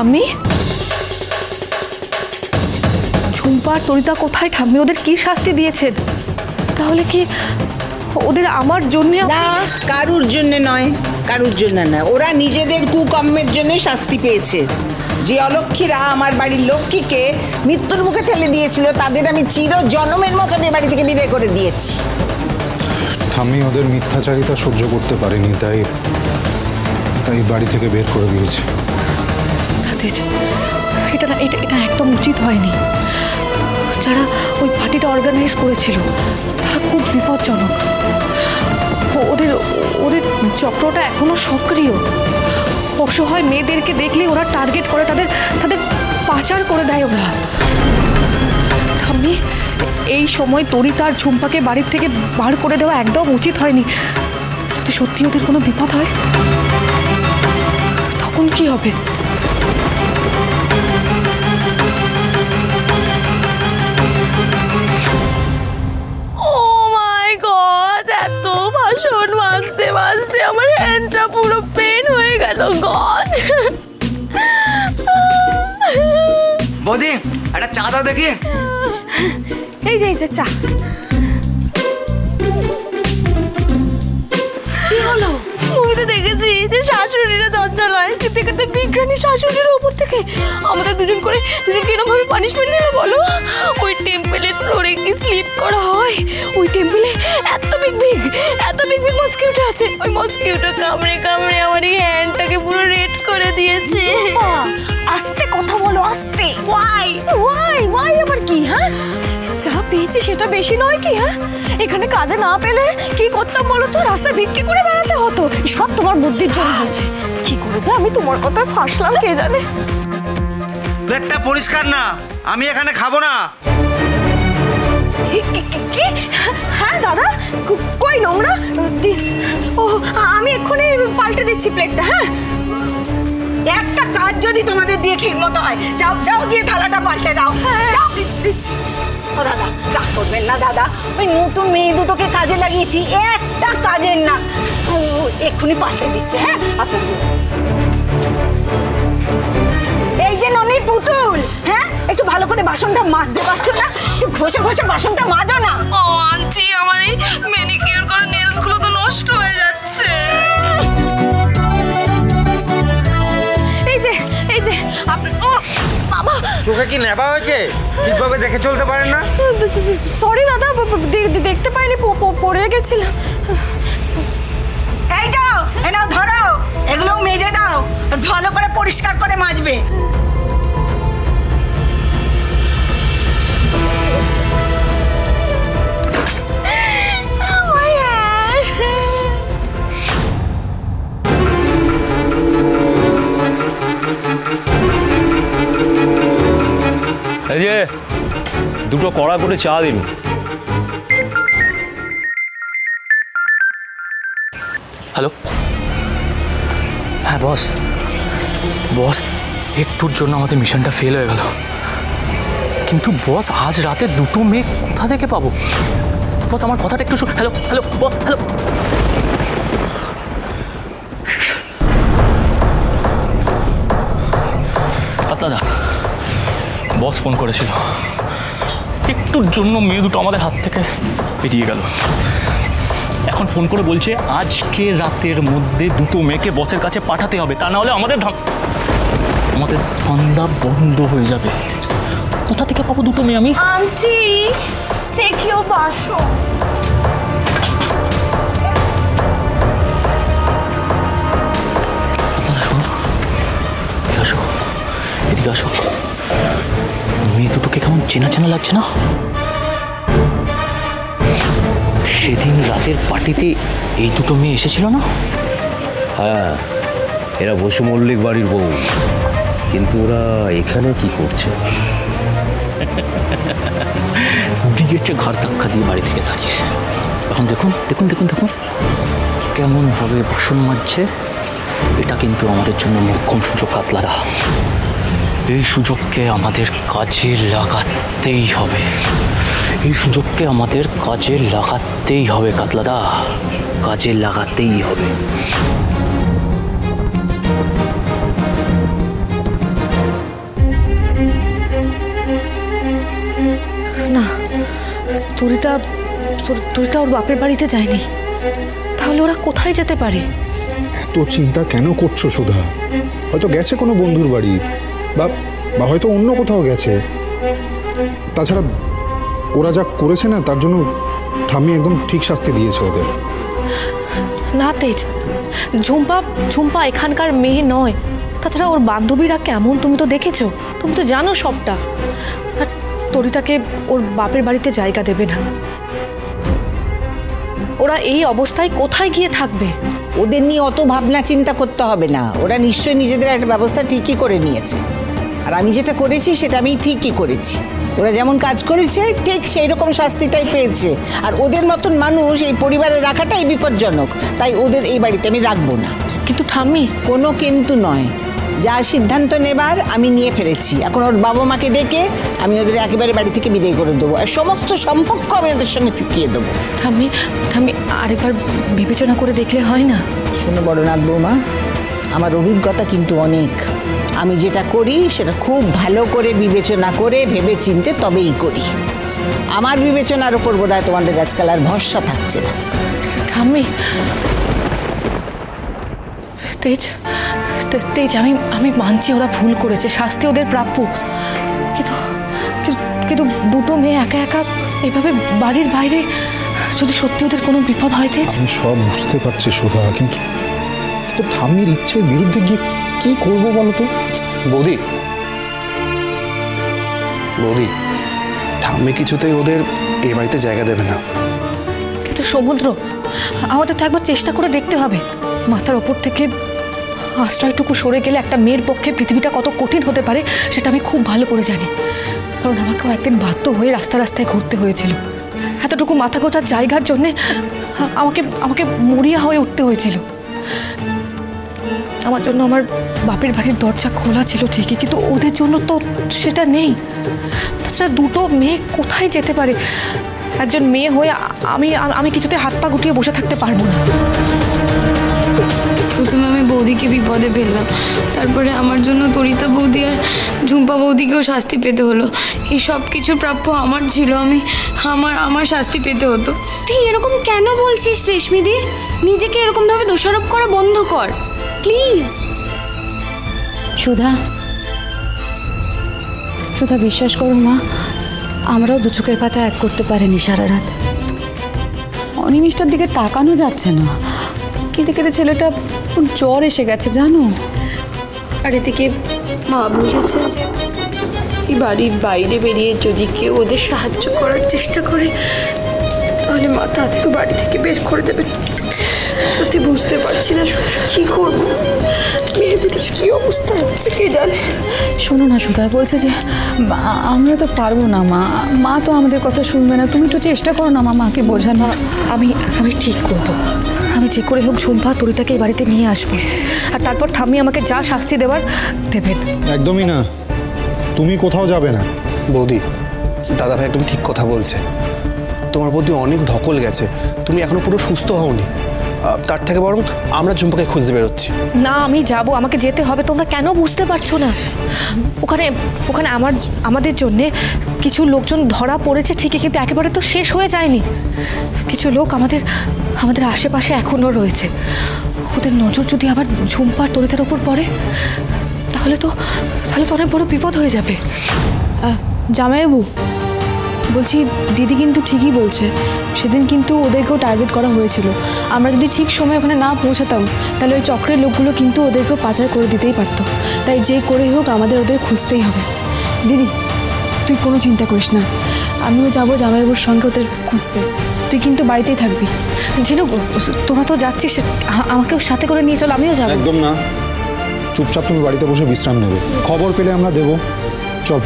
ঠাম্মি, ঝুম্পা আর তরিতা কোথায় ঠাম্মি? ওদের কি শাস্তি দিয়েছেন? তাহলে কি ওদের আমার জন্য? না, কারুর জন্য নয়, কারুর জন্য নয়, ওরা নিজেদের কুকর্মের জন্য শাস্তি পেয়েছে। যে অলক্ষীরা আমার বাড়ির লক্ষ্মীকে মৃত্যুর মুখে ঠেলে দিয়েছিল তাদের আমি চির জন্মের মতন এ বাড়ি থেকে বিদায় করে দিয়েছি। আমি ওদের মিথ্যাচারিতা সহ্য করতে পারিনি, তাই বাড়ি থেকে বের করে দিয়েছি। এটা না, এটা একদম উচিত হয়নি। যারা ওই পার্টিটা অর্গানাইজ করেছিল তারা খুব বিপজ্জনক। ওদের চক্রটা এখনো সক্রিয়। অসহায় মেয়েদেরকে দেখলে ওরা টার্গেট করে, তাদের পাচার করে দেয় ওরা। আমি এই সময় তরিতা আর ঝুম্পাকে বাড়ির থেকে বার করে দেওয়া একদম উচিত হয়নি। যদি সত্যি ওদের কোনো বিপদ হয় তখন কি হবে? এত ভাষণ মাঝতে মাঝতে আমার হ্যান্ডটা পুরো পেন হয়ে গেল। গড, বৌদি একটা চা দাও দেখি। এই যে চা। কি হলো? মুভিতে দেখেছি যে শাশুড়িরা দরজা লয় কিন্তু কিন্তু বিজ্ঞানী শাশুড়ির উপর থেকে আমাদের দুজনকে এরকম ভাবে পানিশমেন্ট দিল বলো? ওই টেম্পলের ফ্লোরে কি স্লিপ করা হয়? ওই টেম্পলে এত বিগ মসকিউটো আছে। ওই মসকিউটো কামড়ে আমার এই হ্যান্ডটাকে পুরো রেড করে দিয়েছে। আস্তে কথা বলো, আস্তে। ওয়াই আবার কি? হ্যাঁ, যা পেয়েছি সেটা বেশি নয় কি? হ্যাঁ, এখানে কাজে না পেলে কি করতাম বলো তো? রাস্তায় ভিক্ষে করে বেড়াতে হতো। সব তোমার বুদ্ধির জন্য হয়েছে। কি করে যে আমি তোমার কথায় ফাঁসলাম কে জানে। প্লেটটা পরিষ্কার না, আমি এখানে খাবো না। কি? হ্যাঁ দাদা, কই নোংরা? ও, আমি এক্ষুনি পাল্টে দিচ্ছি প্লেটটা। হ্যাঁ, একটা কাজ যদি তোমাদের দিয়ে ঠিক মতো হয়, যাও গিয়ে থালাটা পাল্টে দাও। যাও, দিচ্ছি। ও দাদা, রাগ করবেন না দাদা, ওই নতুন মেয়ে দুটোকে কাজে লাগিয়েছি, একটা কাজের না। এক্ষুনি পাল্টে দিচ্ছে। হ্যাঁ, আপনার এই যে ননির পুতুল, হ্যাঁ একটু ভালো করে বাসনটা মাজতে পারছো না? একটু ঘষে বাসনটা মাজো না। ও আনছি, আমার এই ম্যানিকিউর করা নেলস গুলো তো নষ্ট হয়ে যাচ্ছে। এই যে আপনি, ও বাবা, চোখে কি নেবা হয়েছে? ঠিকভাবে দেখে চলতে পারেন না? সরি দাদা, দেখতে পাইনি, পড়ে গেছিলাম। এই যাও, এনাও ধরো, এগুলো মেজে দাও, ভালো করে পরিষ্কার করে মাজবে। এই যে দুটো কড়া করে চা দিন। হ্যালো, হ্যাঁ বস, একটুর জন্য আমাদের মিশনটা ফেল হয়ে গেল। কিন্তু বস, আজ রাতে দুটো মেয়ে কোথা থেকে পাবো? বস আমার কথাটা একটু হ্যালো বস, হ্যালো। দাদা, বস ফোন করেছিল, একটুর জন্য মেয়ে দুটো আমাদের হাত থেকে বেরিয়ে গেল। এখন ফোন করে বলছে আজকে রাতের মধ্যে দুটো মেয়েকে বসের কাছে পাঠাতে হবে, তা না হলে আমাদের ধান্দা বন্ধ হয়ে যাবে। কোথা থেকে পাবো দুটো মেয়ে আমি? আনছি, চেকিও বাসো। এদিকে আসো। মেয়ে দুটোকে কেমন চেনা লাগছে না? সেদিন রাতের পার্টিতে এই দুটো মেয়ে এসেছিল না? হ্যাঁ, এরা বসু মল্লিক বাড়ির বউ, কিন্তু ওরা এখানে কি করছে? দিয়েছে ঘর ধাক্কা দিয়ে বাড়ি থেকে দাঁড়িয়ে। এখন দেখুন কেমন ভাবে বাসন মাজছে। এটা কিন্তু আমাদের জন্য মোক্ষম সুযোগ কাতলারা। এই সুযোগকে আমাদের কাজে লাগাতেই হবে। কাতলাদা, কাজে লাগাতেই হবে। তোরিতা ওর বাপের বাড়িতে যায়নি, তাহলে ওরা কোথায় যেতে পারে? এত চিন্তা কেন করছো সুধা? হয়তো গেছে কোনো বন্ধুর বাড়ি, বা হয়তো অন্য কোথাও গেছে। তাছাড়া ওরা যা করেছে না, তার জন্য ঠাম্মি একদম ঠিক শাস্তি দিয়েছে ওদের। না তেজ, ঝুম্পা এখানকার মেয়ে নয়। তাছাড়া ওর বান্ধবীরা কেমন তুমি তো দেখেছো, তুমি তো জানো সবটা। আর তরিতাকে ওর বাপের বাড়িতে জায়গা দেবে না। ওরা এই অবস্থায় কোথায় গিয়ে থাকবে? ওদের নিয়ে অত ভাবনা চিন্তা করতে হবে না, ওরা নিশ্চয়ই নিজেদের একটা ব্যবস্থা ঠিকই করে নিয়েছে। আর আমি যেটা করেছি সেটা আমি ঠিকই করেছি। ওরা যেমন কাজ করেছে ঠিক সেই রকম শাস্তিটাই পেয়েছে। আর ওদের মতন মানুষ এই পরিবারে রাখাটাই বিপজ্জনক, তাই ওদের এই বাড়িতে আমি রাখবো না। কিন্তু ঠাম্মি, কোনো কিন্তু নয়, যা সিদ্ধান্ত নেবার আমি নিয়ে ফেলেছি। এখন ওর বাবা মাকে ডেকে আমি ওদের একেবারে বাড়ি থেকে বিদায় করে দেবো, আর সমস্ত সম্পর্ক আমি ওদের সঙ্গে চুকিয়ে দেবো। ঠাম্মি আরেকবার বিবেচনা করে দেখলে হয় না? শোনো বড়নাথ বৌমা, আমার অভিজ্ঞতা কিন্তু অনেক। আমি যেটা করি সেটা খুব ভালো করে বিবেচনা করে ভেবে চিনতে তবেই করি। আমার বিবেচনার ওপর বোধহয় তোমাদের আজকাল আর ভরসা থাকছে না। ঠাম্মি, তেজ আমি মানছি ওরা ভুল করেছে, শাস্তি ওদের প্রাপ্য। কিন্তু দুটো মেয়ে একা একা এভাবে বাড়ির বাইরে, যদি সত্যি ওদের কোনো বিপদ হয় তেজ। আমি সব বুঝতে পারছি সুধা, কিন্তু ঠাম্মির ইচ্ছের বিরুদ্ধে গিয়ে কি করবো বলো তো? বৌদি ঠাম্মি কিছুতেই ওদের এই বাড়িতে জায়গা দেবে না। কিন্তু সমুদ্র, আমাদের তো একবার চেষ্টা করে দেখতে হবে। মাথার ওপর থেকে আশ্রয়টুকু সরে গেলে একটা মেয়ের পক্ষে পৃথিবীটা কত কঠিন হতে পারে সেটা আমি খুব ভালো করে জানি। কারণ আমাকেও একদিন বাধ্য হয়ে রাস্তায় ঘুরতে হয়েছিল। এতটুকু মাথা গোঁজার জায়গার জন্যে আমাকে মরিয়া হয়ে উঠতে হয়েছিল। আমার জন্য আমার বাপের বাড়ির দরজা খোলা ছিল ঠিকই, কিন্তু ওদের জন্য তো সেটা নেই। তাছাড়া দুটো মেয়ে কোথায় যেতে পারে? একজন মেয়ে হয়ে আমি কিছুতে হাত পা গুটিয়ে বসে থাকতে পারবো না। প্রথমে আমি বৌদিকে বিপদে ফেললাম, তারপরে আমার জন্য তরিতা বৌদি আর ঝুম্পা বৌদিকেও শাস্তি পেতে হলো। এই সব কিছুর প্রাপ্য আমার ছিল, আমার শাস্তি পেতে হতো। তুই এরকম কেন বলছিস রেশমিদি? নিজেকে এরকমভাবে দোষারোপ করা বন্ধ কর প্লিজ। সুধা বিশ্বাস করো মা, আমরাও দু চোখের পাতা এক করতে পারিনি সারা রাত। অনিমিষটার দিকে তাকানো যাচ্ছে না, কেঁদে কেঁদে ছেলেটা জ্বর এসে গেছে জানো। আর এদিকে মা বলেছে যে এই বাড়ির বাইরে বেরিয়ে যদি কেউ ওদের সাহায্য করার চেষ্টা করে তাহলে মা তাদেরও বাড়ি থেকে বের করে দেবেন। সত্যি বুঝতে পারছি না কি করবো, মেয়ে দুটোর কি অবস্থা হচ্ছে কে জানে। শোনো না সুধা, বলছে যে আমরা তো পারবো না মা তো আমাদের কথা শুনবে না। তুমি একটু চেষ্টা করো না মাকে বোঝানো। আমি ঠিক করবো। আমি যে করে হোক ঝুম্পা তরিতাকে এই বাড়িতে নিয়ে আসবো, আর তারপর ঠাম্মি আমাকে যা শাস্তি দেবেন। একদমই না, তুমি কোথাও যাবে না। বৌদি, দাদাভাই একদম ঠিক কথা বলছে। তোমার প্রতি অনেক ধকল গেছে, তুমি এখনো পুরো সুস্থ হওনি। তার থেকে বরং আমরা ঝুম্পাকে খুঁজতে বেরোচ্ছি। না, আমি যাব, আমাকে যেতে হবে। তোমরা কেন বুঝতে পারছো না? ওখানে আমাদের জন্যে কিছু লোকজন ধরা পড়েছে ঠিকই, কিন্তু একেবারে তো শেষ হয়ে যায়নি। কিছু লোক আমাদের আশেপাশে এখনও রয়েছে। ওদের নজর যদি আবার ঝুম্পার তরিতার ওপর পড়ে তাহলে তো অনেক বড় বিপদ হয়ে যাবে। জামাইবাবু, বলছি দিদি কিন্তু ঠিকই বলছে। সেদিন কিন্তু ওদেরকেও টার্গেট করা হয়েছিল। আমরা যদি ঠিক সময় ওখানে না পৌঁছাতাম তাহলে ওই চক্রের লোকগুলো কিন্তু ওদেরকেও পাচার করে দিতেই পারতো। তাই যে করে হোক আমাদের ওদের খুঁজতেই হবে। দিদি, তুই কোনো চিন্তা করিস না, আমিও যাবো জামাইবাবুর সঙ্গে ওদের খুঁজতে। তুই কিন্তু বাড়িতেই থাকবি। জিনু, তোরা তো যাচ্ছিস, আমাকেও সাথে করে নিয়ে চল, আমিও যাবো। একদম না, চুপচাপ তুমি বাড়িতে বসে বিশ্রাম নেবে। খবর পেলে আমরা দেবো। চল।